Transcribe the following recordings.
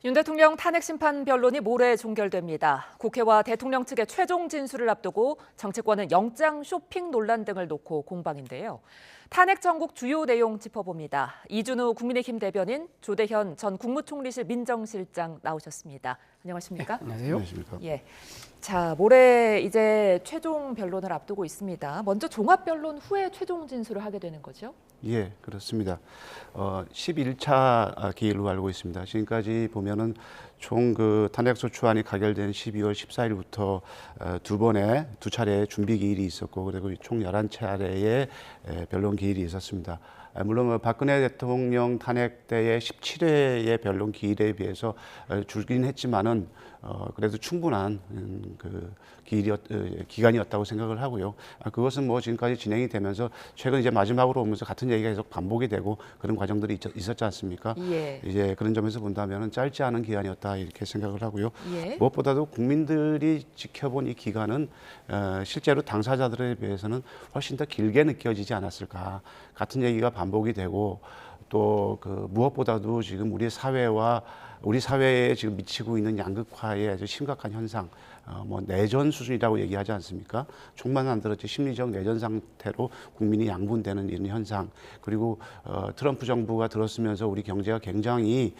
윤 대통령 탄핵 심판 변론이 모레 종결됩니다. 국회와 대통령 측의 최종 진술을 앞두고 정치권은 영장 쇼핑 논란 등을 놓고 공방인데요. 탄핵 정국 주요 내용 짚어봅니다. 이준우 국민의힘 대변인, 조대현 전 국무총리실 민정실장 나오셨습니다. 안녕하십니까? 네, 안녕하십니까? 예. 자, 모레 이제 최종 변론을 앞두고 있습니다. 먼저 종합 변론 후에 최종 진술을 하게 되는 거죠? 예, 그렇습니다. 11차 기일로 알고 있습니다. 지금까지 보면은 총 그 탄핵소추안이 가결된 12월 14일부터 두 차례의 준비 기일이 있었고, 그리고 총 11차례의 변론 기일이 있었습니다. 물론 박근혜 대통령 탄핵 때의 17회의 변론 기일에 비해서 줄긴 했지만은 그래도 충분한 그 기간이었다고 생각을 하고요. 그것은 뭐 지금까지 진행이 되면서 최근 이제 마지막으로 오면서 같은 얘기가 계속 반복이 되고 그런 과정들이 있었지 않습니까? 예. 이제 그런 점에서 본다면은 짧지 않은 기간이었다 이렇게 생각을 하고요. 예. 무엇보다도 국민들이 지켜본 이 기간은 실제로 당사자들에 비해서는 훨씬 더 길게 느껴지지 않았을까. 같은 얘기가 반복이 되고 또 그 무엇보다도 지금 우리 사회에 지금 미치고 있는 양극화의 아주 심각한 현상, 뭐 내전 수준이라고 얘기하지 않습니까? 총만 안 들었지 심리적 내전 상태로 국민이 양분되는 이런 현상, 그리고 트럼프 정부가 들었으면서 우리 경제가 굉장히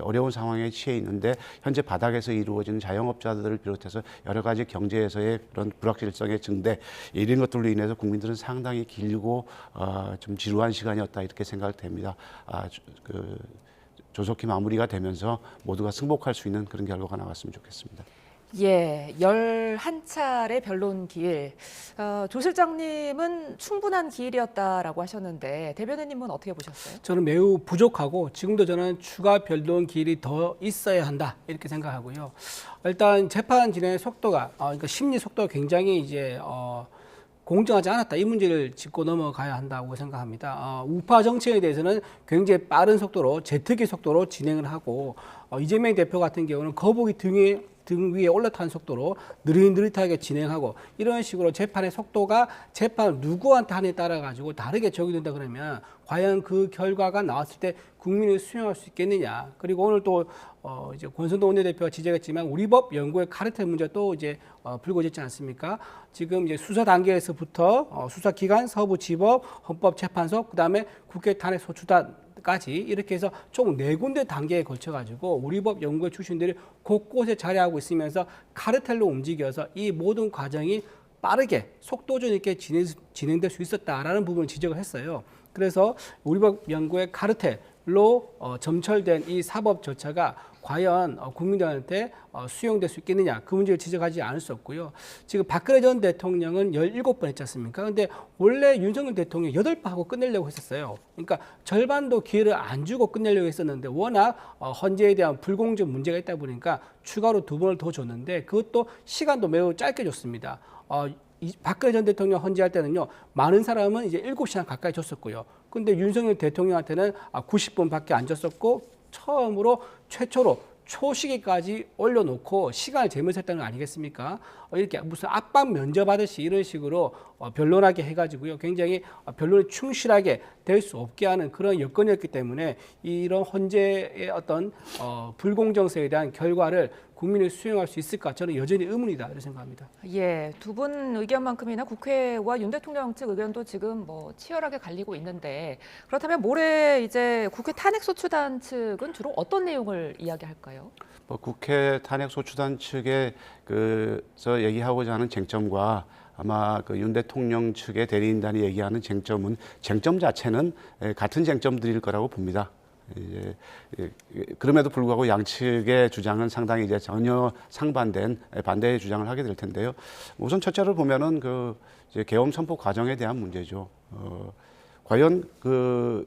어려운 상황에 처해 있는데 현재 바닥에서 이루어지는 자영업자들을 비롯해서 여러 가지 경제에서의 그런 불확실성의 증대, 이런 것들로 인해서 국민들은 상당히 길고 좀 지루한 시간이었다 이렇게 생각됩니다. 조속히 마무리가 되면서 모두가 승복할 수 있는 그런 결과가 나왔으면 좋겠습니다. 예, 11차례 변론 기일. 조 실장님은 충분한 기일이었다라고 하셨는데 대변인님은 어떻게 보셨어요? 저는 매우 부족하고 지금도 저는 추가 변론 기일이 더 있어야 한다 이렇게 생각하고요. 일단 재판 진행 속도가 그러니까 심리 속도가 굉장히 이제 공정하지 않았다. 이 문제를 짚고 넘어가야 한다고 생각합니다. 우파 정치에 대해서는 굉장히 빠른 속도로 제트기 속도로 진행을 하고 이재명 대표 같은 경우는 거북이 등 위에 올라타는 속도로 느릿느릿하게 진행하고 이런 식으로 재판의 속도가 재판 누구한테 하느냐에 따라 가지고 다르게 적용된다 그러면 과연 그 결과가 나왔을 때 국민이 수용할 수 있겠느냐. 그리고 오늘 또 이제 권성동 원내대표가 지적했지만 우리 법 연구의 카르텔 문제 또 이제 불거졌지 않습니까? 지금 이제 수사 단계에서부터 수사기관, 서부지법, 헌법재판소, 그다음에 국회 탄핵소추단까지 이렇게 해서 총 4군데 단계에 걸쳐가지고 우리 법 연구의 출신들이 곳곳에 자리하고 있으면서 카르텔로 움직여서 이 모든 과정이 빠르게 속도전 있게 진행될 수 있었다라는 부분을 지적을 했어요. 그래서 우리 법 연구의 카르텔로 점철된 이 사법 절차가 과연 국민들한테 수용될 수 있겠느냐, 그 문제를 지적하지 않을 수 없고요. 지금 박근혜 전 대통령은 17번 했지 않습니까? 근데 원래 윤석열 대통령이 8번 하고 끝내려고 했었어요. 그러니까 절반도 기회를 안 주고 끝내려고 했었는데 워낙 헌재에 대한 불공정 문제가 있다 보니까 추가로 2번을 더 줬는데 그것도 시간도 매우 짧게 줬습니다. 박근혜 전 대통령 헌재할 때는요, 많은 사람은 이제 7시간 가까이 줬었고요. 근데 윤석열 대통령한테는 90분밖에 안 줬었고 최초로 초시계까지 올려놓고 시간을 재면서 했다는 거 아니겠습니까? 이렇게 무슨 압박 면접하듯이 이런 식으로 변론하게 해가지고요. 굉장히 변론에 충실하게 될 수 없게 하는 그런 여건이었기 때문에 이런 헌재의 어떤 불공정성에 대한 결과를 국민이 수용할 수 있을까? 저는 여전히 의문이다 이렇게 생각합니다. 예, 두 분 의견만큼이나 국회와 윤 대통령 측 의견도 지금 뭐 치열하게 갈리고 있는데 그렇다면 모레 이제 국회 탄핵소추단 측은 주로 어떤 내용을 이야기할까요? 국회 탄핵소추단 측에 그서 얘기하고자 하는 쟁점과 아마 그 윤 대통령 측의 대리인단이 얘기하는 쟁점 자체는 같은 쟁점들일 거라고 봅니다. 이제 그럼에도 불구하고 양측의 주장은 상당히 이제 전혀 상반된 반대의 주장을 하게 될 텐데요. 우선 첫째로 보면은 이제 계엄 선포 과정에 대한 문제죠. 과연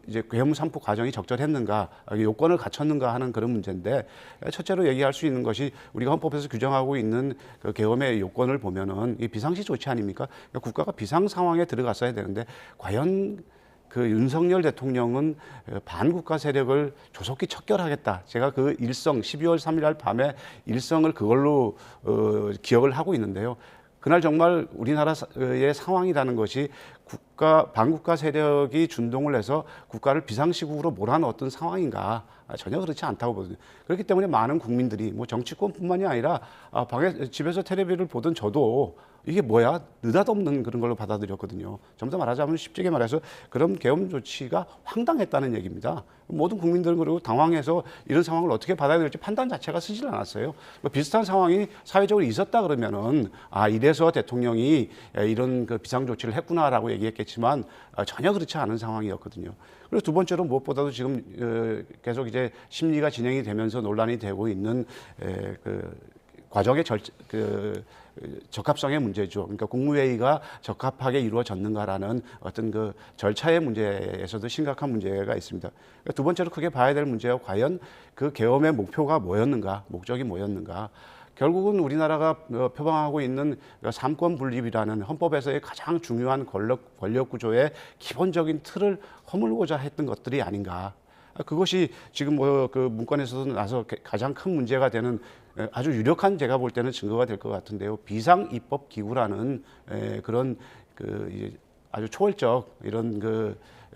이제 계엄 선포 과정이 적절했는가, 요건을 갖췄는가 하는 그런 문제인데, 첫째로 얘기할 수 있는 것이 우리가 헌법에서 규정하고 있는 그 계엄의 요건을 보면은 이 비상시 조치 아닙니까? 그러니까 국가가 비상 상황에 들어갔어야 되는데 과연 그 윤석열 대통령은 반국가 세력을 조속히 척결하겠다. 제가 그 일성 12월 3일 날 밤에 일성을 그걸로 기억을 하고 있는데요. 그날 정말 우리나라의 상황이라는 것이 반국가 세력이 준동을 해서 국가를 비상시국으로 몰아넣었던 상황인가. 전혀 그렇지 않다고 보거든요. 그렇기 때문에 많은 국민들이 뭐 정치권뿐만이 아니라 집에서 텔레비를 보던 저도 이게 뭐야 느닷없는 그런 걸로 받아들였거든요. 좀 더 말하자면 쉽게 말해서 그런 계엄 조치가 황당했다는 얘기입니다. 모든 국민들은 그리고 당황해서 이런 상황을 어떻게 받아야 될지 판단 자체가 쓰질 않았어요. 비슷한 상황이 사회적으로 있었다 그러면은 이래서 대통령이 이런 그 비상 조치를 했구나라고 얘기했겠지만 전혀 그렇지 않은 상황이었거든요. 그리고 두 번째로 무엇보다도 지금 계속 이제 심리가 진행이 되면서 논란이 되고 있는 그 과정의 적합성의 문제죠. 그러니까 국무회의가 적합하게 이루어졌는가라는 어떤 그 절차의 문제에서도 심각한 문제가 있습니다. 그러니까 두 번째로 크게 봐야 될 문제가 과연 그 계엄의 목표가 뭐였는가, 목적이 뭐였는가. 결국은 우리나라가 표방하고 있는 삼권 분립이라는 헌법에서의 가장 중요한 권력 구조의 기본적인 틀을 허물고자 했던 것들이 아닌가. 그것이 지금 그 문건에서도 나서 가장 큰 문제가 되는 아주 유력한 제가 볼 때는 증거가 될 것 같은데요. 비상 입법 기구라는 그런 아주 초월적 이런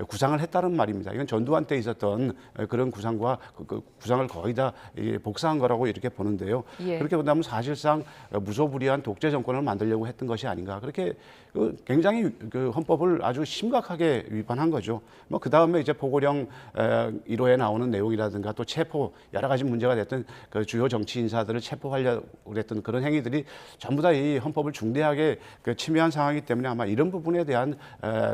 구상을 했다는 말입니다. 이건 전두환 때 있었던 그런 구상과 그 구상을 거의 다 복사한 거라고 이렇게 보는데요. 예. 그렇게 본다면 사실상 무소불위한 독재 정권을 만들려고 했던 것이 아닌가. 그렇게 굉장히 그 헌법을 아주 심각하게 위반한 거죠. 뭐 그 다음에 이제 포고령 1호에 나오는 내용이라든가 또 체포 여러 가지 문제가 됐던 그 주요 정치 인사들을 체포하려고 했던 그런 행위들이 전부 다 이 헌법을 중대하게 침해한 상황이기 때문에 아마 이런 부분에 대한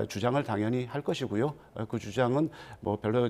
주장을 당연히 할 것이고요. 그 주장은 뭐 별로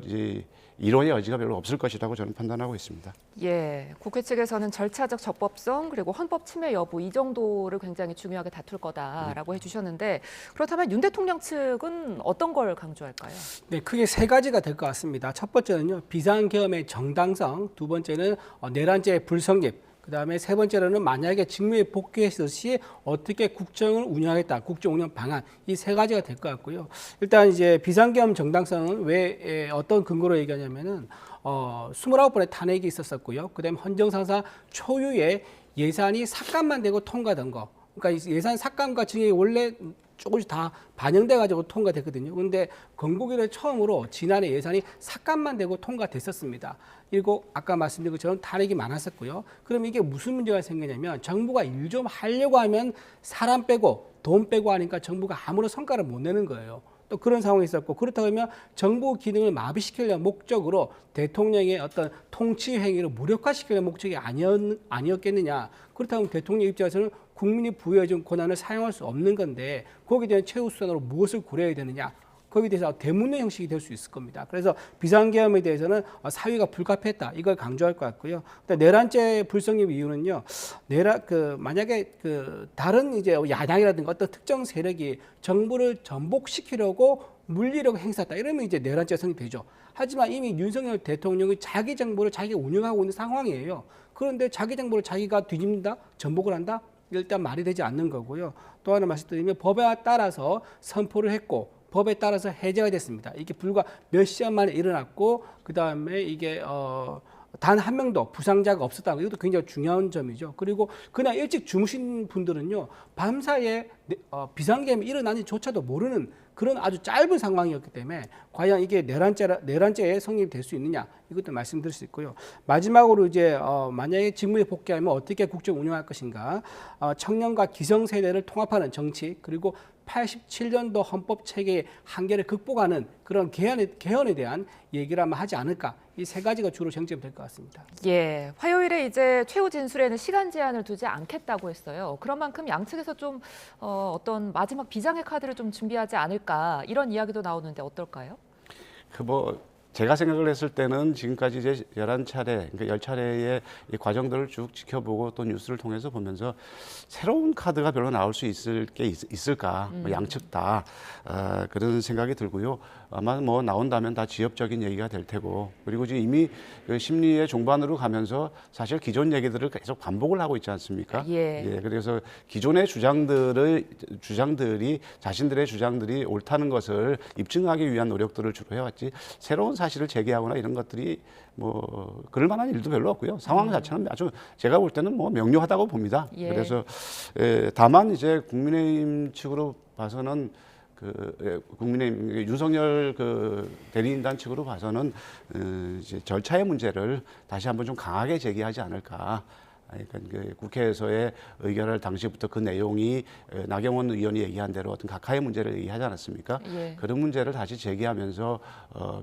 이론의 여지가 별로 없을 것이라고 저는 판단하고 있습니다. 예, 국회 측에서는 절차적 적법성 그리고 헌법 침해 여부 이 정도를 굉장히 중요하게 다툴 거다라고 해주셨는데 그렇다면 윤 대통령 측은 어떤 걸 강조할까요? 네, 크게 세 가지가 될 것 같습니다. 첫 번째는요, 비상계엄의 정당성, 두 번째는 내란죄의 불성립, 그다음에 세 번째로는 만약에 직무에 복귀했을 시 어떻게 국정을 운영하겠다, 국정 운영 방안 이 세 가지가 될 것 같고요. 일단 이제 비상계엄 정당성은 왜 어떤 근거로 얘기하냐면은 29번의 탄핵이 있었었고요. 그다음에 헌정사상 초유의 예산이 삭감만 되고 통과된 거. 그러니까 예산 삭감과 증액이 원래 조금씩 다 반영돼 가지고 통과됐거든요. 그런데 건국 이래 처음으로 지난해 예산이 삭감만 되고 통과됐었습니다. 그리고 아까 말씀드린 것처럼 탄핵이 많았었고요. 그럼 이게 무슨 문제가 생기냐면 정부가 일 좀 하려고 하면 사람 빼고 돈 빼고 하니까 정부가 아무런 성과를 못 내는 거예요. 또 그런 상황이 있었고 그렇다고 하면 정부 기능을 마비시키려는 목적으로 대통령의 어떤 통치 행위를 무력화시키려는 목적이 아니었겠느냐. 그렇다면 대통령 입장에서는 국민이 부여해준 권한을 사용할 수 없는 건데 거기에 대한 최우선으로 무엇을 고려해야 되느냐. 거기에 대해서 대문의 형식이 될 수 있을 겁니다. 그래서 비상계엄에 대해서는 사유가 불가피했다. 이걸 강조할 것 같고요. 내란죄 불성립 이유는요. 만약에 다른 이제 야당이라든가 어떤 특정 세력이 정부를 전복시키려고 물리력을 행사했다. 이러면 이제 내란죄 성립되죠. 하지만 이미 윤석열 대통령이 자기 정부를 자기가 운영하고 있는 상황이에요. 그런데 자기 정부를 자기가 뒤집는다? 전복을 한다? 일단 말이 되지 않는 거고요. 또 하나 말씀드리면 법에 따라서 선포를 했고 법에 따라서 해제가 됐습니다. 이게 불과 몇 시간 만에 일어났고 그다음에 이게 단 한 명도 부상자가 없었다. 이것도 굉장히 중요한 점이죠. 그리고 그날 일찍 주무신 분들은요. 밤사이에 비상계엄이 일어나는지조차도 모르는 그런 아주 짧은 상황이었기 때문에 과연 이게 내란죄에 성립될 수 있느냐 이것도 말씀드릴 수 있고요. 마지막으로 이제 만약에 직무에 복귀하면 어떻게 국정 운영할 것인가 청년과 기성세대를 통합하는 정치 그리고 87년도 헌법 체계의 한계를 극복하는 그런 개헌에 대한 얘기를 아마 하지 않을까. 이 세 가지가 주로 쟁점이 될 것 같습니다. 예, 화요일에 이제 최후 진술에는 시간 제한을 두지 않겠다고 했어요. 그런 만큼 양측에서 좀 어떤 마지막 비장의 카드를 좀 준비하지 않을까 이런 이야기도 나오는데 어떨까요? 제가 생각을 했을 때는 지금까지 이제 11차례, 그러니까 10차례의 이 과정들을 쭉 지켜보고 또 뉴스를 통해서 보면서 새로운 카드가 별로 나올 수 있을 게 있을까, 양측 다 그런 생각이 들고요. 아마 뭐 나온다면 다 지엽적인 얘기가 될 테고, 그리고 지금 이미 그 심리의 종반으로 가면서 사실 기존 얘기들을 계속 반복을 하고 있지 않습니까? 예. 그래서 기존의 주장들이 자신들의 주장들이 옳다는 것을 입증하기 위한 노력들을 주로 해왔지 새로운 사실을 제기하거나 이런 것들이 뭐 그럴 만한 일도 별로 없고요. 상황 자체는 아주 제가 볼 때는 뭐 명료하다고 봅니다. 예. 그래서 다만 이제 국민의힘 측으로 봐서는 국민의힘 윤석열 대리인단 측으로 봐서는 이제 절차의 문제를 다시 한번 좀 강하게 제기하지 않을까. 그러니까 국회에서의 의결을 당시부터 그 내용이 나경원 의원이 얘기한 대로 어떤 각하의 문제를 얘기하지 않았습니까? 예. 그런 문제를 다시 제기하면서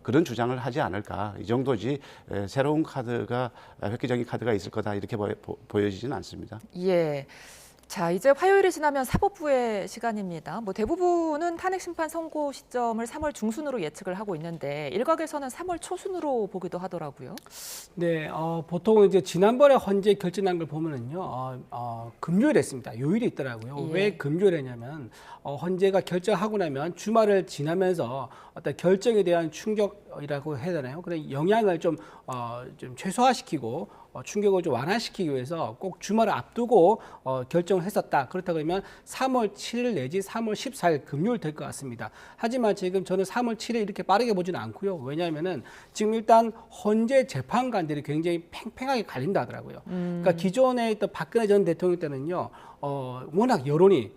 그런 주장을 하지 않을까. 이 정도지 새로운 카드가 획기적인 카드가 있을 거다 이렇게 보여지지는 않습니다. 예. 자, 이제 화요일이 지나면 사법부의 시간입니다. 뭐 대부분은 탄핵 심판 선고 시점을 3월 중순으로 예측을 하고 있는데 일각에서는 3월 초순으로 보기도 하더라고요. 네, 보통 이제 지난번에 헌재 결정난 걸 보면은요, 금요일에 했습니다. 요일이 있더라고요. 예. 왜 금요일에 했냐면, 헌재가 결정하고 나면 주말을 지나면서 어떤 결정에 대한 충격이라고 해야 되나요? 그런 영향을 좀 최소화시키고, 충격을 좀 완화시키기 위해서 꼭 주말을 앞두고 결정을 했었다. 그렇다 그러면 3월 7일 내지 3월 14일 금요일 될 것 같습니다. 하지만 지금 저는 3월 7일 이렇게 빠르게 보지는 않고요. 왜냐하면은 지금 일단 헌재 재판관들이 굉장히 팽팽하게 갈린다 하더라고요. 그러니까 기존에 있던 박근혜 전 대통령 때는요, 워낙 여론이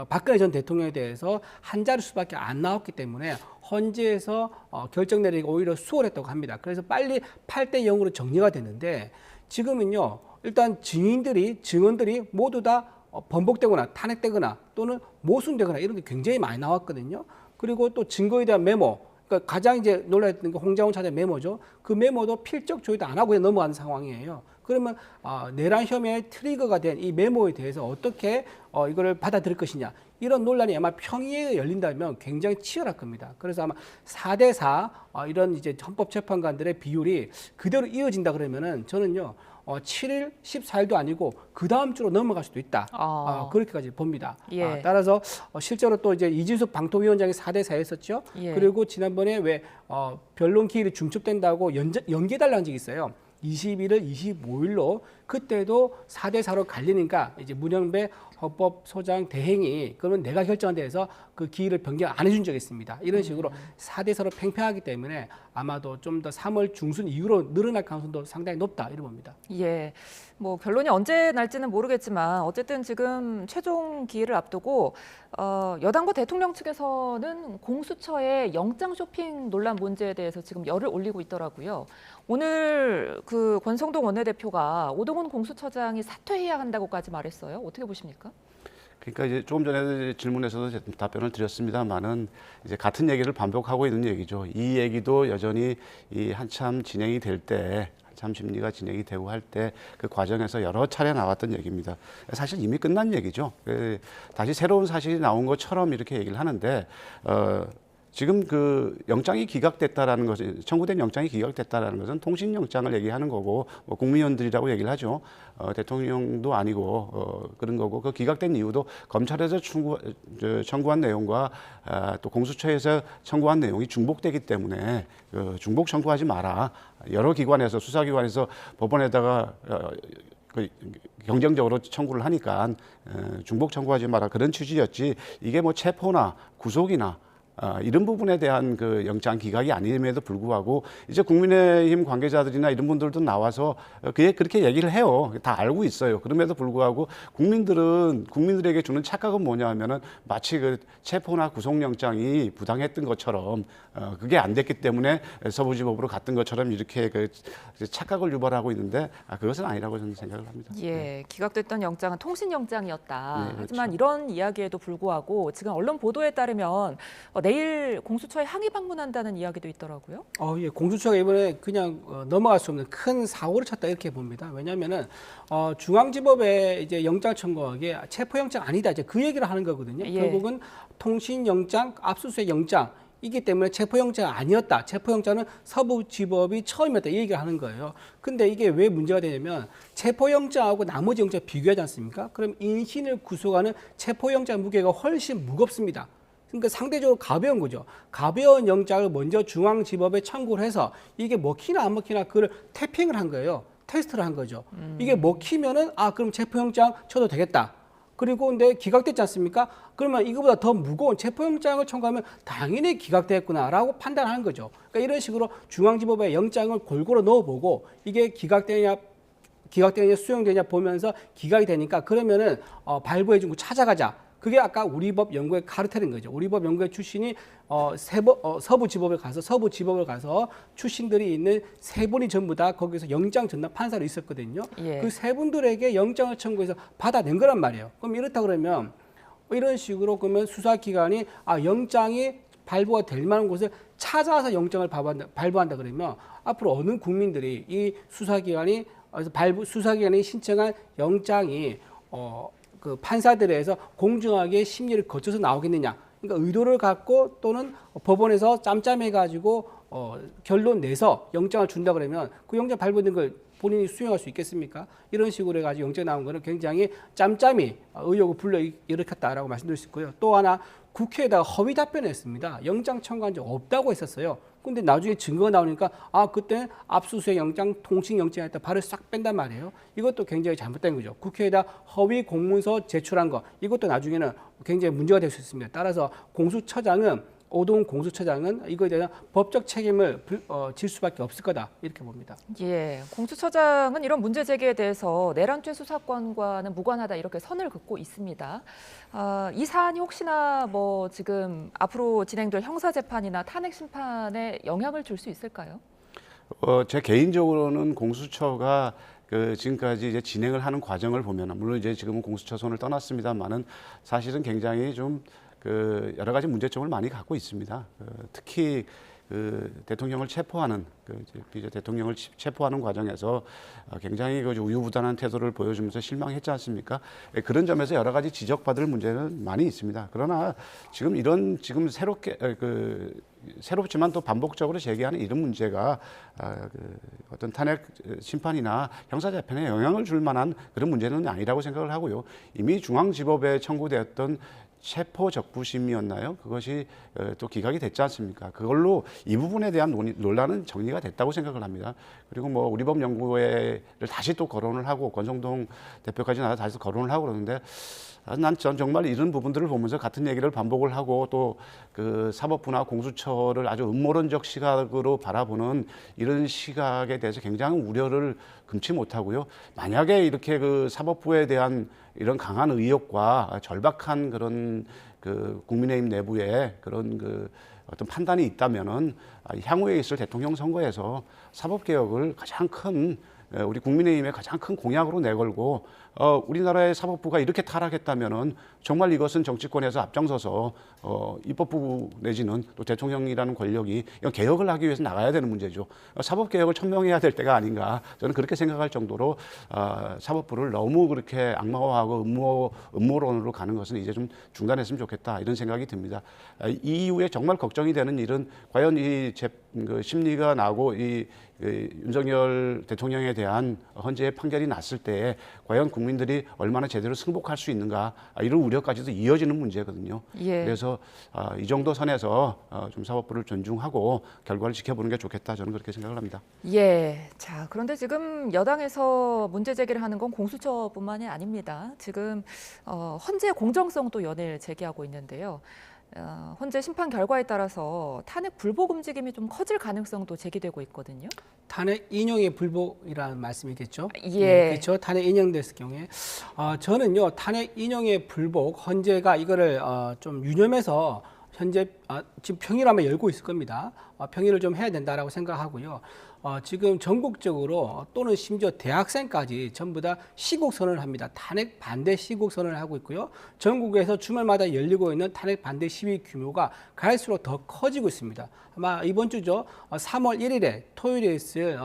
박근혜 전 대통령에 대해서 한 자릿수밖에 안 나왔기 때문에 헌재에서 결정 내리기 오히려 수월했다고 합니다. 그래서 빨리 8대 0으로 정리가 됐는데 지금은요, 일단 증언들이 모두 다 번복되거나 탄핵되거나 또는 모순되거나 이런 게 굉장히 많이 나왔거든요. 그리고 또 증거에 대한 메모, 그러니까 가장 이제 놀랐던 게 홍장훈 차장 메모죠. 그 메모도 필적 조회도 안 하고 넘어가는 상황이에요. 그러면 내란 혐의의 트리거가 된 이 메모에 대해서 어떻게 이거를 받아들일 것이냐, 이런 논란이 아마 평의에 열린다면 굉장히 치열할 겁니다. 그래서 아마 4대4 이런 이제 헌법재판관들의 비율이 그대로 이어진다 그러면은 저는요, 7일, 14일도 아니고 그 다음 주로 넘어갈 수도 있다. 그렇게까지 봅니다. 예. 따라서 실제로 또 이제 이진숙 방통위원장이 4대4 했었죠. 예. 그리고 지난번에 왜 변론 기일이 중첩된다고 연기해달라는 적이 있어요. 21일, 25일로 그때도 4대4로 갈리니까 이제 문영배 헌법소장 대행이 그러면 내가 결정한 데에서 그 기일을 변경 안 해준 적이 있습니다. 이런 식으로 4대4로 팽팽하기 때문에 아마도 좀 더 3월 중순 이후로 늘어날 가능성도 상당히 높다 이렇게 봅니다. 예. 뭐 결론이 언제 날지는 모르겠지만 어쨌든 지금 최종 기일을 앞두고 여당과 대통령 측에서는 공수처의 영장 쇼핑 논란 문제에 대해서 지금 열을 올리고 있더라고요. 오늘 그 권성동 원내대표가 오동훈 공수처장이 사퇴해야 한다고까지 말했어요. 어떻게 보십니까? 그러니까 이제 조금 전에 질문에서도 답변을 드렸습니다만은 이제 같은 얘기를 반복하고 있는 얘기죠. 이 얘기도 여전히 이 한참 진행이 될 때, 한참 심리가 진행이 되고 할 때 그 과정에서 여러 차례 나왔던 얘기입니다. 사실 이미 끝난 얘기죠. 다시 새로운 사실이 나온 것처럼 이렇게 얘기를 하는데 지금 그 영장이 기각됐다라는 것은, 청구된 영장이 기각됐다라는 것은 통신영장을 얘기하는 거고, 뭐 국민의원들이라고 얘기를 하죠. 대통령도 아니고 그런 거고, 그 기각된 이유도 검찰에서 청구한 내용과 또 공수처에서 청구한 내용이 중복되기 때문에 중복 청구하지 마라. 여러 기관에서, 수사기관에서 법원에다가 경쟁적으로 청구를 하니까 중복 청구하지 마라, 그런 취지였지, 이게 뭐 체포나 구속이나 이런 부분에 대한 그 영장 기각이 아님에도 불구하고 이제 국민의힘 관계자들이나 이런 분들도 나와서 그렇게 얘기를 해요. 다 알고 있어요. 그럼에도 불구하고 국민들에게 주는 착각은 뭐냐 하면은 마치 그 체포나 구속영장이 부당했던 것처럼 그게 안 됐기 때문에 서부지법으로 갔던 것처럼 이렇게 그 착각을 유발하고 있는데 그것은 아니라고 저는 생각을 합니다. 예, 기각됐던 영장은 통신영장이었다. 네, 그렇죠. 하지만 이런 이야기에도 불구하고 지금 언론 보도에 따르면 내일 공수처에 항의 방문한다는 이야기도 있더라고요. 예, 공수처가 이번에 그냥 넘어갈 수 없는 큰 사고를 쳤다 이렇게 봅니다. 왜냐하면은 중앙지법에 이제 영장 청구하기에 체포영장 아니다 이제 그 얘기를 하는 거거든요. 예. 결국은 통신영장, 압수수색 영장 이기 때문에 체포영장 아니었다. 체포영장은 서부지법이 처음이었다. 이 얘기를 하는 거예요. 근데 이게 왜 문제가 되냐면 체포영장하고 나머지 영장 비교하지 않습니까? 그럼 인신을 구속하는 체포영장 무게가 훨씬 무겁습니다. 그러니까 상대적으로 가벼운 거죠. 가벼운 영장을 먼저 중앙지법에 청구를 해서 이게 먹히나 안 먹히나 그걸 태핑을 한 거예요. 테스트를 한 거죠. 이게 먹히면은 그럼 체포영장 쳐도 되겠다. 그리고 근데 기각됐지 않습니까? 그러면 이거보다 더 무거운 체포영장을 청구하면 당연히 기각됐구나라고 판단하는 거죠. 그러니까 이런 식으로 중앙지법에 영장을 골고루 넣어보고 이게 기각되냐 수용되냐 보면서 기각이 되니까 그러면은 발부해준 거 찾아가자. 그게 아까 우리법 연구의 카르텔인 거죠. 우리법 연구의 출신이 서부지법을 가서 출신들이 있는 세 분이 전부 다 거기서 영장 전담 판사로 있었거든요. 예. 그 세 분들에게 영장을 청구해서 받아낸 거란 말이에요. 그럼 이렇다 그러면 이런 식으로 그러면 수사기관이 영장이 발부가 될 만한 곳을 찾아서 영장을 발부한다 그러면 앞으로 어느 국민들이 이 수사기관이 신청한 영장이 그 판사들에 의해서 공정하게 심리를 거쳐서 나오겠느냐. 그러니까 의도를 갖고 또는 법원에서 짬짬해가지고 결론 내서 영장을 준다 그러면 그 영장 발부된 걸 본인이 수용할 수 있겠습니까? 이런 식으로 해가지고 영장 나온 거는 굉장히 짬짬이 의혹을 불러일으켰다라고 말씀드릴 수 있고요. 또 하나 국회에다가 허위 답변했습니다. 영장 청구한 적 없다고 했었어요. 근데 나중에 증거가 나오니까 그때 압수수색 영장, 통신 영장했다 발을 싹 뺀단 말이에요. 이것도 굉장히 잘못된 거죠. 국회에다 허위 공문서 제출한 거 이것도 나중에는 굉장히 문제가 될 수 있습니다. 따라서 오동 공수처장은 이거에 대한 법적 책임을 질 수밖에 없을 거다 이렇게 봅니다. 예, 공수처장은 이런 문제 제기에 대해서 내란죄 수사권과는 무관하다 이렇게 선을 긋고 있습니다. 이 사안이 혹시나 뭐 지금 앞으로 진행될 형사 재판이나 탄핵 심판에 영향을 줄 수 있을까요? 제 개인적으로는 공수처가 지금까지 이제 진행을 하는 과정을 보면 물론 이제 지금은 공수처 손을 떠났습니다만은 사실은 굉장히 좀 여러 가지 문제점을 많이 갖고 있습니다. 특히 대통령을 체포하는 비제 대통령을 체포하는 과정에서 굉장히 우유부단한 태도를 보여주면서 실망했지 않습니까? 그런 점에서 여러 가지 지적받을 문제는 많이 있습니다. 그러나 지금 새롭지만 또 반복적으로 제기하는 이런 문제가 어떤 탄핵 심판이나 형사 재판에 영향을 줄 만한 그런 문제는 아니라고 생각을 하고요. 이미 중앙지법에 청구되었던 체포 적부심이었나요? 그것이 또 기각이 됐지 않습니까? 그걸로 이 부분에 대한 논란은 정리가 됐다고 생각을 합니다. 그리고 뭐 우리법 연구회를 다시 또 거론을 하고 권성동 대표까지 나와 다시 거론을 하고 그러는데 전 정말 이런 부분들을 보면서 같은 얘기를 반복을 하고 또 사법부나 공수처를 아주 음모론적 시각으로 바라보는 이런 시각에 대해서 굉장히 우려를 금치 못하고요. 만약에 이렇게 사법부에 대한 이런 강한 의혹과 절박한 그런 국민의힘 내부에 그런 어떤 판단이 있다면은 향후에 있을 대통령 선거에서 사법개혁을 가장 큰 우리 국민의힘의 가장 큰 공약으로 내걸고 우리나라의 사법부가 이렇게 타락했다면은 정말 이것은 정치권에서 앞장서서 입법부 내지는 또 대통령이라는 권력이 이건 개혁을 하기 위해서 나가야 되는 문제죠. 사법개혁을 천명해야 될 때가 아닌가 저는 그렇게 생각할 정도로 사법부를 너무 그렇게 악마화하고 음모론으로 가는 것은 이제 좀 중단했으면 좋겠다 이런 생각이 듭니다. 이후에 정말 걱정이 되는 일은 과연 이 심리가 나고 윤석열 대통령에 대한 헌재의 판결이 났을 때 과연 국민들이 얼마나 제대로 승복할 수 있는가 이런 우려까지도 이어지는 문제거든요. 예. 그래서 이 정도 선에서 좀 사법부를 존중하고 결과를 지켜보는 게 좋겠다 저는 그렇게 생각을 합니다. 예. 자, 그런데 지금 여당에서 문제 제기를 하는 건 공수처뿐만이 아닙니다. 지금 헌재 공정성도 연일 제기하고 있는데요. 헌재 심판 결과에 따라서 탄핵 불복 움직임이 좀 커질 가능성도 제기되고 있거든요. 탄핵 인용의 불복이라는 말씀이겠죠? 예. 그렇죠. 탄핵 인용됐을 경우에 저는요 탄핵 인용의 불복 헌재가 이거를 좀 유념해서 현재 지금 평일하면 열고 있을 겁니다. 평일을 좀 해야 된다라고 생각하고요. 지금 전국적으로 또는 심지어 대학생까지 전부 다 시국 선언을 합니다. 탄핵 반대 시국 선언을 하고 있고요. 전국에서 주말마다 열리고 있는 탄핵 반대 시위 규모가 갈수록 더 커지고 있습니다. 아마 이번 주죠. 3월 1일에 토요일에 있을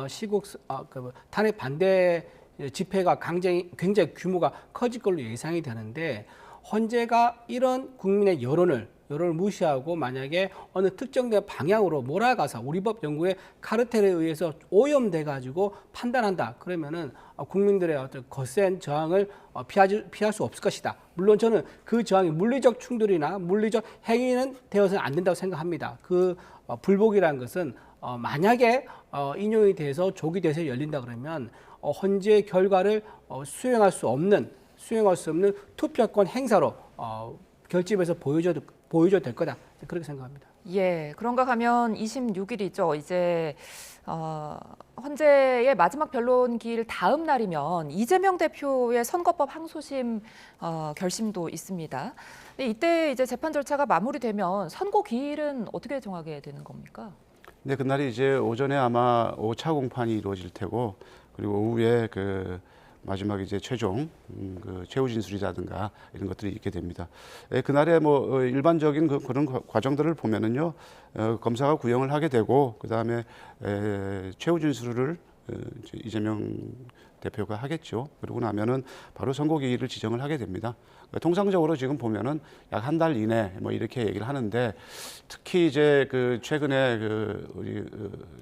탄핵 반대 집회가 굉장히 규모가 커질 걸로 예상이 되는데 헌재가 이런 국민의 여론을 무시하고 만약에 어느 특정된 방향으로 몰아가서 우리법 연구의 카르텔에 의해서 오염돼 가지고 판단한다. 그러면은 국민들의 어떤 거센 저항을 피할 수 없을 것이다. 물론 저는 그 저항이 물리적 충돌이나 물리적 행위는 되어서는 안 된다고 생각합니다. 불복이라는 것은 만약에 인용이 돼서 조기 대선이 열린다 그러면 헌재 결과를 수용할 수 없는 투표권 행사로 결집해서 보여줘도 될 거다. 그렇게 생각합니다. 예, 그런가 하면 26일이죠. 이제 헌재의 마지막 변론 기일 다음 날이면 이재명 대표의 선거법 항소심 결심도 있습니다. 이때 이제 재판 절차가 마무리되면 선고 기일은 어떻게 정하게 되는 겁니까? 네, 그날이 이제 오전에 아마 5차 공판이 이루어질 테고, 그리고 오후에 그 마지막 이제 최종 그 최후 진술이라든가 이런 것들이 있게 됩니다. 그날에 뭐 일반적인 그런 과정들을 보면은요, 검사가 구형을 하게 되고, 그 다음에 최후 진술을 이제 이재명 대표가 하겠죠. 그러고 나면은 바로 선고 기일을 지정을 하게 됩니다. 통상적으로 지금 보면은 약 한 달 이내 뭐 이렇게 얘기를 하는데, 특히 이제 그 최근에 그 우리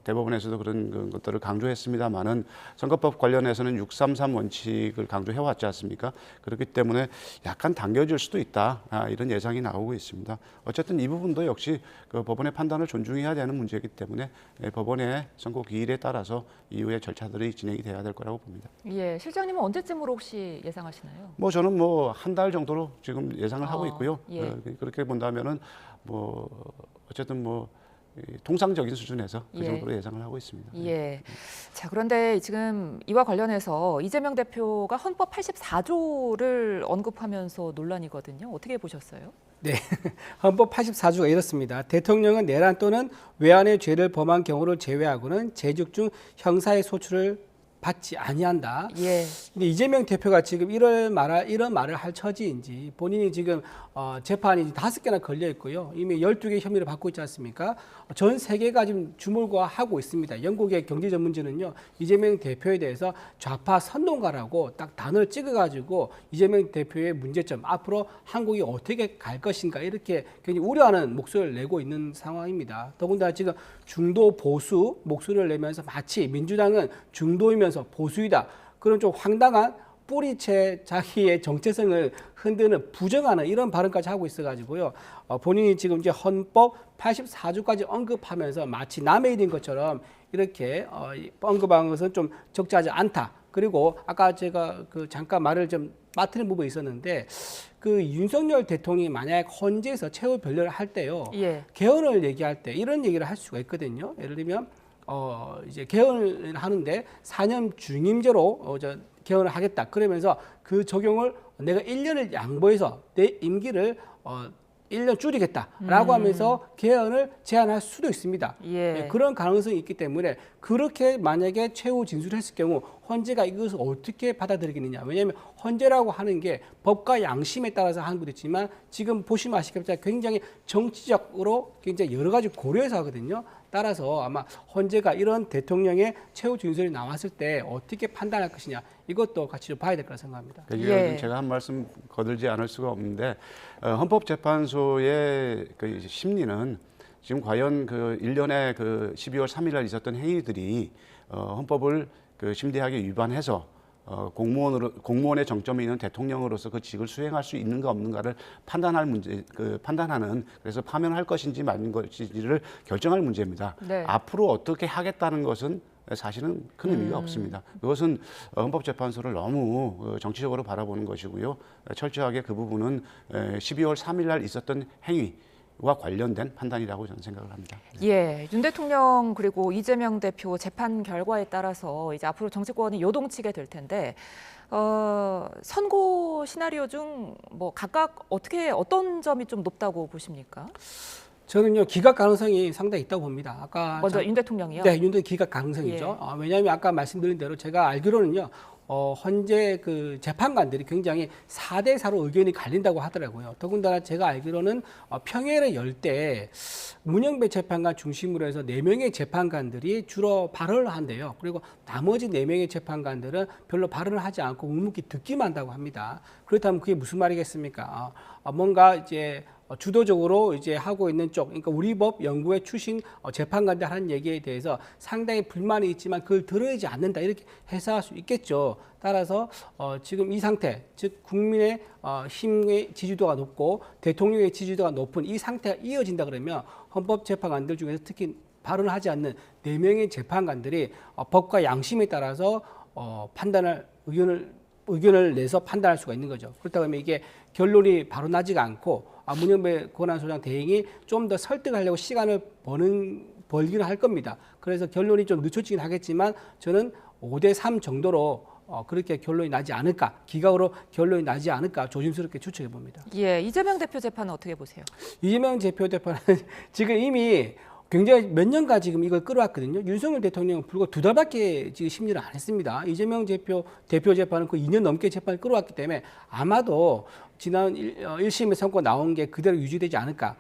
대법원에서도 그런 것들을 강조했습니다만은 선거법 관련해서는 633 원칙을 강조해 왔지 않습니까? 그렇기 때문에 약간 당겨질 수도 있다, 이런 예상이 나오고 있습니다. 어쨌든 이 부분도 역시 그 법원의 판단을 존중해야 되는 문제이기 때문에 법원의 선고 기일에 따라서 이후의 절차들이 진행이 돼야 될 거라고 봅니다. 예, 실장님은 언제쯤으로 혹시 예상하시나요? 뭐 저는 뭐 한 달 정도로 지금 예상을 하고 있고요. 예. 그렇게 본다면은 뭐 어쨌든 뭐 통상적인 수준에서 그 예. 정도로 예상을 하고 있습니다. 예. 자, 그런데 지금 이와 관련해서 이재명 대표가 헌법 84조를 언급하면서 논란이거든요. 어떻게 보셨어요? 네, 헌법 84조가 이렇습니다. 대통령은 내란 또는 외환의 죄를 범한 경우를 제외하고는 재직 중 형사의 소출을 받지 아니한다. 예. 근데 이재명 대표가 지금 이런 말을 할 처지인지, 본인이 지금 재판이 5개나 걸려 있고요. 이미 12개 혐의를 받고 있지 않습니까? 전 세계가 지금 주목하고 있습니다. 영국의 경제 전문지는요, 이재명 대표에 대해서 좌파 선동가라고 딱 단어를 찍어가지고 이재명 대표의 문제점, 앞으로 한국이 어떻게 갈 것인가, 이렇게 굉장히 우려하는 목소리를 내고 있는 상황입니다. 더군다나 지금 중도 보수 목소리를 내면서 마치 민주당은 중도이면서 보수이다, 그런 좀 황당한 뿌리채 자기의 정체성을 흔드는, 부정하는 이런 발언까지 하고 있어가지고요. 본인이 지금 이제 헌법 84조까지 언급하면서 마치 남의 일인 것처럼 이렇게 언급한 것은 좀 적절하지 않다. 그리고 아까 제가 그 잠깐 말을 좀 빠뜨린 부분이 있었는데, 그 윤석열 대통령이 만약 헌재에서 최후 변론을 할 때요, 예. 개헌을 얘기할 때 이런 얘기를 할 수가 있거든요. 예를 들면 이제 개헌을 하는데 4년 중임제로 개헌을 하겠다. 그러면서 그 적용을 내가 1년을 양보해서 내 임기를 1년 줄이겠다라고 하면서 개헌을 제한할 수도 있습니다. 예. 네, 그런 가능성이 있기 때문에 그렇게 만약에 최후 진술했을 경우 헌재가 이것을 어떻게 받아들이겠느냐. 왜냐하면 헌재라고 하는 게 법과 양심에 따라서 하는 것도 있지만, 지금 보시면 아시겠지만 굉장히 정치적으로 굉장히 여러 가지 고려해서 하거든요. 따라서 아마 헌재가 이런 대통령의 최후 진술이 나왔을 때 어떻게 판단할 것이냐, 이것도 같이 좀 봐야 될 거라 생각합니다. 예. 제가 한 말씀 거들지 않을 수가 없는데, 헌법재판소의 그 심리는 지금 과연 그 1년에 그 12월 3일 날 있었던 행위들이 헌법을 그 심대하게 위반해서 공무원의 정점에 있는 대통령으로서 그 직을 수행할 수 있는가 없는가를 판단할 문제, 판단하는, 그래서 파면할 것인지 말는 것인지를 결정할 문제입니다. 네. 앞으로 어떻게 하겠다는 것은 사실은 큰 의미가 없습니다. 그것은 헌법재판소를 너무 정치적으로 바라보는 것이고요. 철저하게 그 부분은 12월 3일 날 있었던 행위와 관련된 판단이라고 저는 생각을 합니다. 예, 윤 대통령 그리고 이재명 대표 재판 결과에 따라서 이제 앞으로 정치권이 요동치게 될 텐데, 선고 시나리오 중 뭐 각각 어떤 점이 좀 높다고 보십니까? 저는요, 기각 가능성이 상당히 있다고 봅니다. 아까 먼저 윤 대통령이요. 네, 윤 대통령 기각 가능성이죠. 예. 왜냐하면 아까 말씀드린 대로 제가 알기로는요, 현재 그 재판관들이 굉장히 4대4로 의견이 갈린다고 하더라고요. 더군다나 제가 알기로는 평일에 열 때 문영배 재판관 중심으로 해서 4명의 재판관들이 주로 발언을 한대요. 그리고 나머지 4명의 재판관들은 별로 발언을 하지 않고 묵묵히 듣기만 한다고 합니다. 그렇다면 그게 무슨 말이겠습니까? 뭔가 이제 주도적으로 이제 하고 있는 쪽, 그러니까 우리 법 연구의 출신 재판관들 하는 얘기에 대해서 상당히 불만이 있지만 그걸 들어야지 않는다, 이렇게 해석할 수 있겠죠. 따라서 지금 이 상태, 즉 국민의 힘의 지지도가 높고 대통령의 지지도가 높은 이 상태가 이어진다 그러면 헌법재판관들 중에서 특히 발언을 하지 않는 4명의 재판관들이 법과 양심에 따라서 의견을 내서 판단할 수가 있는 거죠. 그렇다고 하면 이게 결론이 바로 나지가 않고 문영배 권한소장 대행이 좀 더 설득하려고 시간을 벌기는 할 겁니다. 그래서 결론이 좀 늦춰지긴 하겠지만 저는 5대3 정도로 그렇게 결론이 나지 않을까, 기각으로 결론이 나지 않을까 조심스럽게 추측해 봅니다. 예, 이재명 대표 재판은 어떻게 보세요? 이재명 대표 재판은 지금 이미 굉장히 몇 년간 지금 이걸 끌어왔거든요. 윤석열 대통령은 불과 2달밖에 지금 심리를 안 했습니다. 이재명 대표 재판은 그 2년 넘게 재판을 끌어왔기 때문에 아마도 지난 1심의 선고 나온 게 그대로 유지되지 않을까.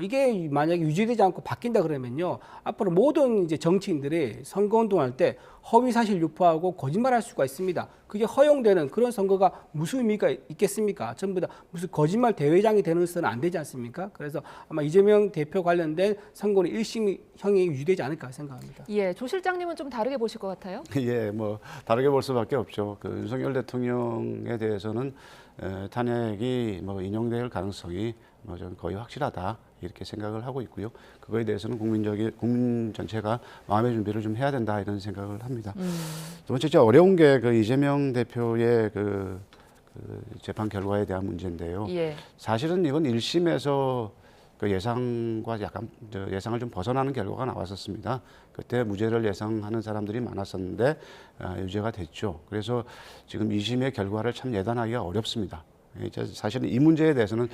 이게 만약에 유지되지 않고 바뀐다 그러면요, 앞으로 모든 이제 정치인들이 선거운동할 때 허위사실 유포하고 거짓말할 수가 있습니다. 그게 허용되는 그런 선거가 무슨 의미가 있겠습니까? 전부 다 무슨 거짓말 대회장이 되는 것은 안 되지 않습니까? 그래서 아마 이재명 대표 관련된 선거는 1심형이 유지되지 않을까 생각합니다. 예, 조 실장님은 좀 다르게 보실 것 같아요? 예, 뭐 다르게 볼 수밖에 없죠. 그 윤석열 대통령에 대해서는 탄핵이 뭐 인용될 가능성이 저는 거의 확실하다 이렇게 생각을 하고 있고요. 그거에 대해서는 국민 전체가 마음의 준비를 좀 해야 된다 이런 생각을 합니다. 두 번째, 진짜 어려운 게 그 이재명 대표의 그 재판 결과에 대한 문제인데요. 예. 사실은 이건 1심에서 그 예상과 약간 예상을 좀 벗어나는 결과가 나왔었습니다. 그때 무죄를 예상하는 사람들이 많았었는데 유죄가 됐죠. 그래서 지금 2심의 결과를 참 예단하기가 어렵습니다. 사실은 이 문제에 대해서는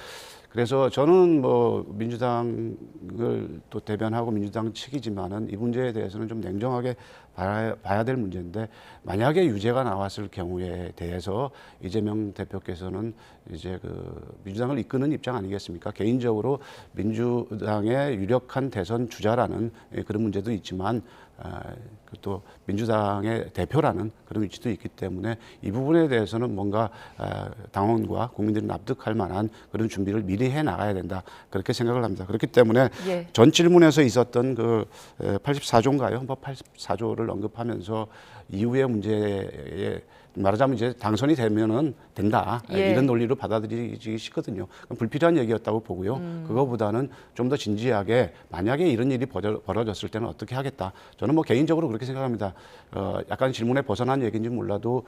그래서 저는 뭐 민주당을 또 대변하고 민주당 측이지만은 이 문제에 대해서는 좀 냉정하게 봐야 될 문제인데, 만약에 유죄가 나왔을 경우에 대해서 이재명 대표께서는 이제 그 민주당을 이끄는 입장 아니겠습니까? 개인적으로 민주당의 유력한 대선 주자라는 그런 문제도 있지만 또 민주당의 대표라는 그런 위치도 있기 때문에 이 부분에 대해서는 뭔가 당원과 국민들이 납득할 만한 그런 준비를 미리 해 나가야 된다, 그렇게 생각을 합니다. 그렇기 때문에 예. 전 질문에서 있었던 그 84조인가요? 헌법 84조를 언급하면서 이후의 문제에 말하자면 이제 당선이 되면은 된다, 예. 이런 논리로 받아들이기 쉽거든요. 불필요한 얘기였다고 보고요. 그거보다는 좀 더 진지하게 만약에 이런 일이 벌어졌을 때는 어떻게 하겠다. 저는 뭐 개인적으로 그렇게 생각합니다. 약간 질문에 벗어난 얘기인지 몰라도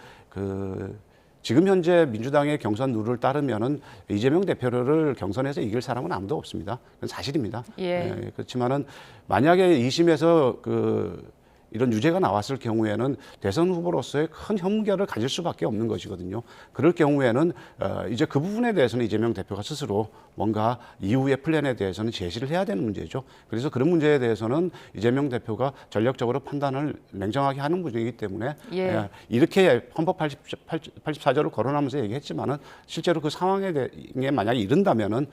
지금 현재 민주당의 경선 룰을 따르면은 이재명 대표를 경선에서 이길 사람은 아무도 없습니다. 그건 사실입니다. 예. 그렇지만은 만약에 2심에서 이런 유죄가 나왔을 경우에는 대선 후보로서의 큰 혐결을 가질 수밖에 없는 것이거든요. 그럴 경우에는 이제 그 부분에 대해서는 이재명 대표가 스스로 뭔가 이후의 플랜에 대해서는 제시를 해야 되는 문제죠. 그래서 그런 문제에 대해서는 이재명 대표가 전략적으로 판단을 냉정하게 하는 분이기 때문에 예. 이렇게 헌법 84조를 거론하면서 얘기했지만은 실제로 그 상황에 만약에 이른다면은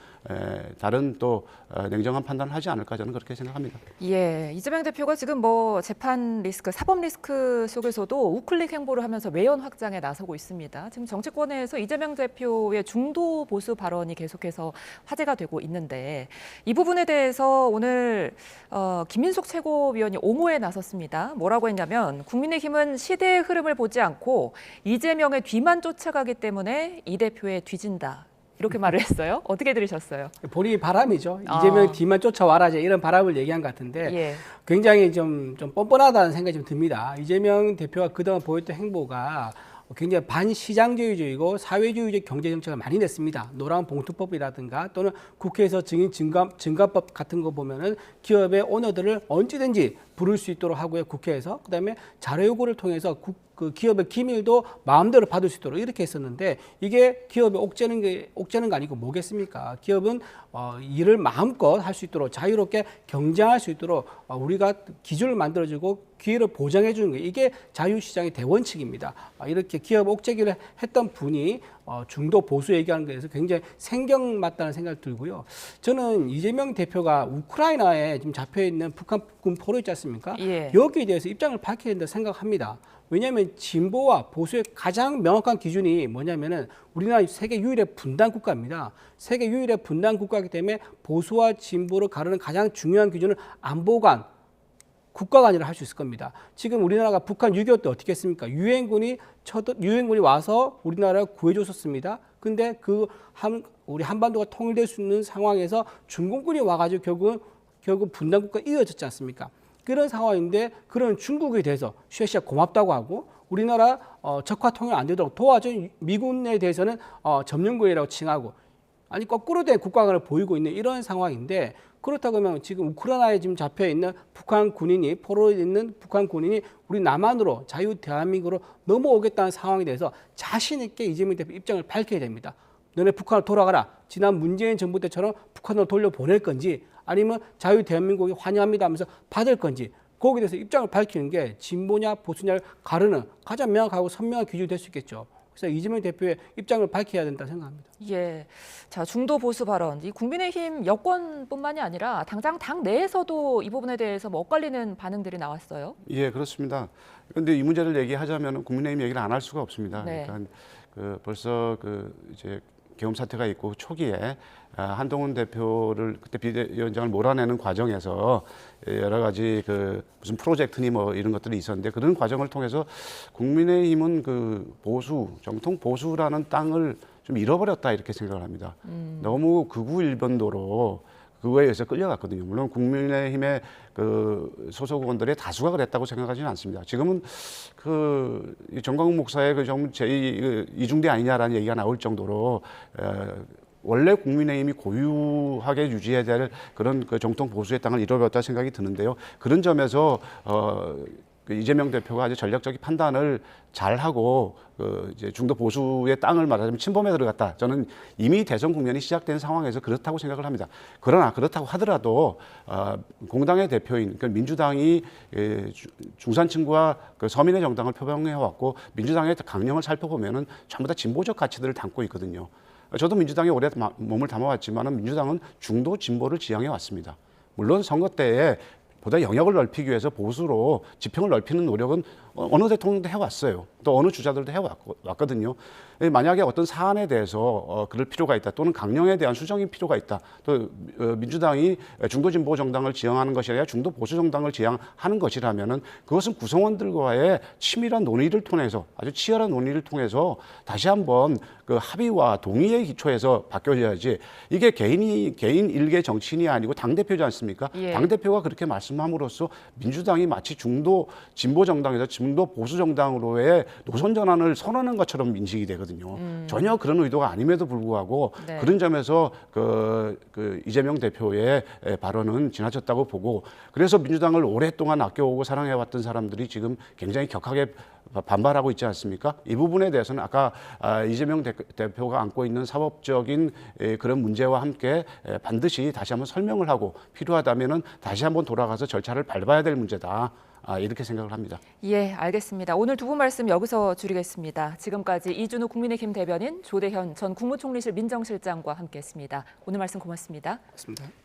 다른 또 냉정한 판단을 하지 않을까, 저는 그렇게 생각합니다. 예, 이재명 대표가 지금 뭐 재판 리스크, 사법 리스크 속에서도 우클릭 행보를 하면서 외연 확장에 나서고 있습니다. 지금 정치권에서 이재명 대표의 중도 보수 발언이 계속해서 화제가 되고 있는데, 이 부분에 대해서 오늘 김민석 최고위원이 옹호에 나섰습니다. 뭐라고 했냐면, 국민의힘은 시대의 흐름을 보지 않고 이재명의 뒤만 쫓아가기 때문에 이 대표에 뒤진다, 이렇게 말을 했어요. 어떻게 들으셨어요? 본인이 바람이죠. 이재명 뒤만 쫓아와라, 이런 바람을 얘기한 것 같은데 예. 굉장히 좀 뻔뻔하다는 생각이 좀 듭니다. 이재명 대표가 그동안 보였던 행보가 굉장히 반시장주의적이고 사회주의적 경제정책을 많이 냈습니다. 노란 봉투법이라든가 또는 국회에서 증인 증가법 같은 거 보면은 기업의 오너들을 언제든지 부를 수 있도록 하고요, 국회에서. 그다음에 자료 요구를 통해서 그 기업의 기밀도 마음대로 받을 수 있도록 이렇게 했었는데, 이게 기업에 옥죄는 거 아니고 뭐겠습니까? 기업은 일을 마음껏 할 수 있도록 자유롭게 경쟁할 수 있도록 우리가 기준을 만들어주고 기회를 보장해 주는 게, 이게 자유시장의 대원칙입니다. 이렇게 기업 옥죄기를 했던 분이 중도 보수 얘기하는 것에서 굉장히 생경맞다는 생각이 들고요. 저는 이재명 대표가 우크라이나에 지금 잡혀있는 북한군 포로 있지 않습니까? 예. 여기에 대해서 입장을 밝혀야 된다고 생각합니다. 왜냐하면 진보와 보수의 가장 명확한 기준이 뭐냐면은, 우리나라 세계 유일의 분단 국가입니다. 세계 유일의 분단 국가이기 때문에 보수와 진보를 가르는 가장 중요한 기준은 안보관, 국가관이라 할 수 있을 겁니다. 지금 우리나라가 북한 6.25 때 어떻게 했습니까? 유엔군이 와서 우리나라를 구해줬었습니다. 근데 우리 한반도가 통일될 수 있는 상황에서 중공군이 와가지고 결국 분단국가 이어졌지 않습니까? 그런 상황인데, 그런 중국에 대해서 쉐시아 고맙다고 하고, 우리나라 적화 통일 안 되도록 도와준 미군에 대해서는 점령군이라고 칭하고, 아니 거꾸로 된 국가관을 보이고 있는 이런 상황인데 그렇다고 하면 지금 우크라이나에 지금 잡혀 있는 북한 군인이 포로에 있는 북한 군인이 우리 남한으로 자유 대한민국으로 넘어오겠다는 상황에 대해서 자신 있게 이재명 대표 입장을 밝혀야 됩니다. 너네 북한으로 돌아가라. 지난 문재인 정부 때처럼 북한으로 돌려보낼 건지 아니면 자유 대한민국이 환영합니다 하면서 받을 건지 거기에 대해서 입장을 밝히는 게 진보냐 보수냐를 가르는 가장 명확하고 선명한 기준이 될 수 있겠죠. 그래서 이재명 대표의 입장을 밝혀야 된다 생각합니다. 예. 자, 중도 보수 발언. 이 국민의힘 여권뿐만이 아니라 당장 당 내에서도 이 부분에 대해서 뭐 엇갈리는 반응들이 나왔어요. 예, 그렇습니다. 그런데 이 문제를 얘기하자면 국민의힘 얘기를 안 할 수가 없습니다. 네. 그러니까 벌써 이제 계엄 사태가 있고 초기에 한동훈 대표를 그때 비대위원장을 몰아내는 과정에서 여러 가지 무슨 프로젝트니 뭐 이런 것들이 있었는데 그런 과정을 통해서 국민의힘은 보수, 정통 보수라는 땅을 좀 잃어버렸다 이렇게 생각을 합니다. 너무 극우 일변도로 그거에 의해서 끌려갔거든요. 물론 국민의힘의 소속 의원들의 다수가 그랬다고 생각하지는 않습니다. 지금은 정광훈 목사의 좀 이중대 아니냐라는 얘기가 나올 정도로 원래 국민의힘이 고유하게 유지해야 될 그런 정통 보수의 땅을 잃어버렸다 생각이 드는데요. 그런 점에서 이재명 대표가 아주 전략적인 판단을 잘 하고 이제 중도 보수의 땅을 말하자면 침범에 들어갔다. 저는 이미 대선 국면이 시작된 상황에서 그렇다고 생각을 합니다. 그러나 그렇다고 하더라도 공당의 대표인 민주당이 중산층과 서민의 정당을 표방해 왔고 민주당의 강령을 살펴보면은 전부 다 진보적 가치들을 담고 있거든요. 저도 민주당에 오래 몸을 담아왔지만은 민주당은 중도 진보를 지향해 왔습니다. 물론 선거 때에 보다 영역을 넓히기 위해서 보수로 지평을 넓히는 노력은 어느 대통령도 해왔어요. 또 어느 주자들도 해왔거든요. 만약에 어떤 사안에 대해서 그럴 필요가 있다. 또는 강령에 대한 수정이 필요가 있다. 또 민주당이 중도 진보 정당을 지향하는 것이 아니라 중도 보수 정당을 지향하는 것이라면은 그것은 구성원들과의 치밀한 논의를 통해서 아주 치열한 논의를 통해서 다시 한번 합의와 동의의 기초에서 바뀌어야지 이게 개인 일개 정치인이 아니고 당대표지 않습니까? 예. 당대표가 그렇게 말씀함으로써 민주당이 마치 중도 진보 정당에서 중도 보수 정당으로의 노선 전환을 선언한 것처럼 인식이 되거든요. 전혀 그런 의도가 아님에도 불구하고 네. 그런 점에서 이재명 대표의 발언은 지나쳤다고 보고 그래서 민주당을 오랫동안 아껴오고 사랑해왔던 사람들이 지금 굉장히 격하게 반발하고 있지 않습니까? 이 부분에 대해서는 아까 이재명 대표가 안고 있는 사법적인 그런 문제와 함께 반드시 다시 한번 설명을 하고 필요하다면은 다시 한번 돌아가서 절차를 밟아야 될 문제다. 이렇게 생각을 합니다. 예, 알겠습니다. 오늘 두 분 말씀 여기서 줄이겠습니다. 지금까지 이준우 국민의힘 대변인, 조대현 전 국무총리실 민정실장과 함께했습니다. 오늘 말씀 고맙습니다. 맞습니다.